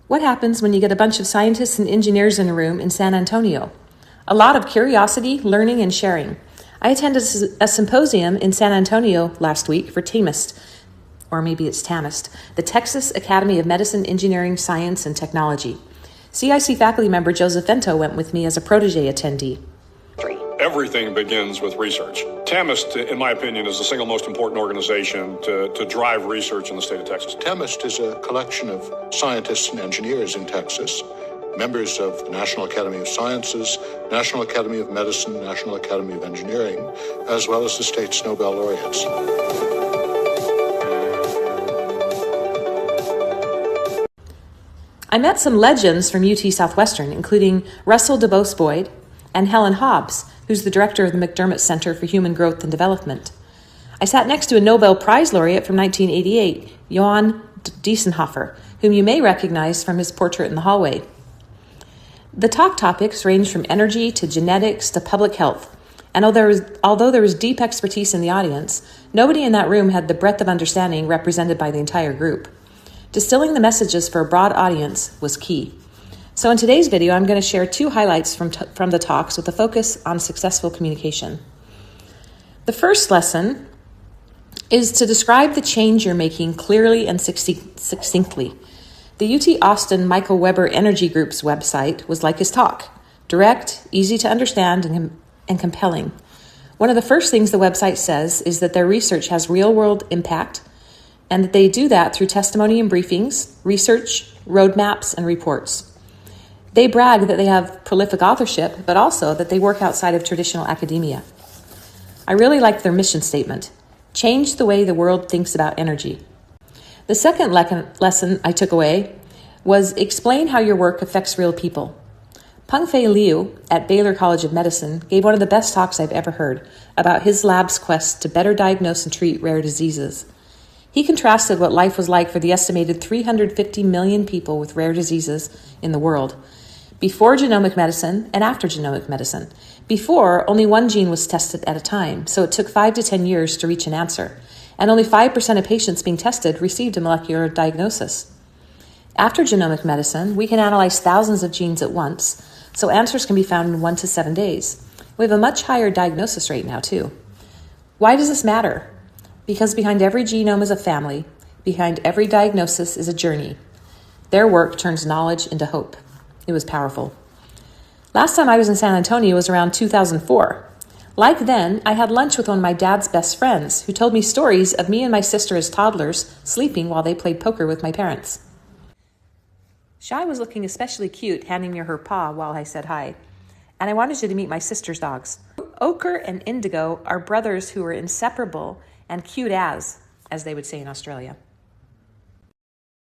What happens when you get a bunch of scientists and engineers in a room in San Antonio? A lot of curiosity, learning, and sharing. I attended a symposium in San Antonio last week for TAMIST, or maybe it's TAMIST, the Texas Academy of Medicine, Engineering, Science, and Technology. CIC faculty member Joseph Vento went with me as a protege attendee. Everything begins with research. TAMIST, in my opinion, is the single most important organization to drive research in the state of Texas. TAMIST is a collection of scientists and engineers in Texas, members of the National Academy of Sciences, National Academy of Medicine, National Academy of Engineering, as well as the state's Nobel laureates. I met some legends from UT Southwestern, including Russell DeBose Boyd and Helen Hobbs, who's the director of the McDermott Center for Human Growth and Development. I sat next to a Nobel Prize laureate from 1988, Johann Diessenhofer, whom you may recognize from his portrait in the hallway. The talk topics ranged from energy to genetics to public health, and although there was deep expertise in the audience, nobody in that room had the breadth of understanding represented by the entire group. Distilling the messages for a broad audience was key. So in today's video, I'm going to share two highlights from the talks with a focus on successful communication. The first lesson is to describe the change you're making clearly and succinctly. The UT Austin Michael Weber Energy Group's website was like his talk: direct, easy to understand, and compelling. One of the first things the website says is that their research has real-world impact, and that they do that through testimony and briefings, research, roadmaps, and reports. They brag that they have prolific authorship, but also that they work outside of traditional academia. I really like their mission statement: change the way the world thinks about energy. The second lesson I took away was explain how your work affects real people. Peng-Fei Liu at Baylor College of Medicine gave one of the best talks I've ever heard about his lab's quest to better diagnose and treat rare diseases. He contrasted what life was like for the estimated 350 million people with rare diseases in the world, before genomic medicine and after genomic medicine. Before, only one gene was tested at a time, so it took 5 to 10 years to reach an answer, and only 5% of patients being tested received a molecular diagnosis. After genomic medicine, we can analyze thousands of genes at once, so answers can be found in 1 to 7 days. We have a much higher diagnosis rate now, too. Why does this matter? Because behind every genome is a family, behind every diagnosis is a journey. Their work turns knowledge into hope. It was powerful. Last time I was in San Antonio was around 2004. Like then, I had lunch with one of my dad's best friends who told me stories of me and my sister as toddlers sleeping while they played poker with my parents. Shai was looking especially cute, handing me her paw while I said hi. And I wanted you to meet my sister's dogs. Ochre and Indigo are brothers who are inseparable and cute as they would say in Australia.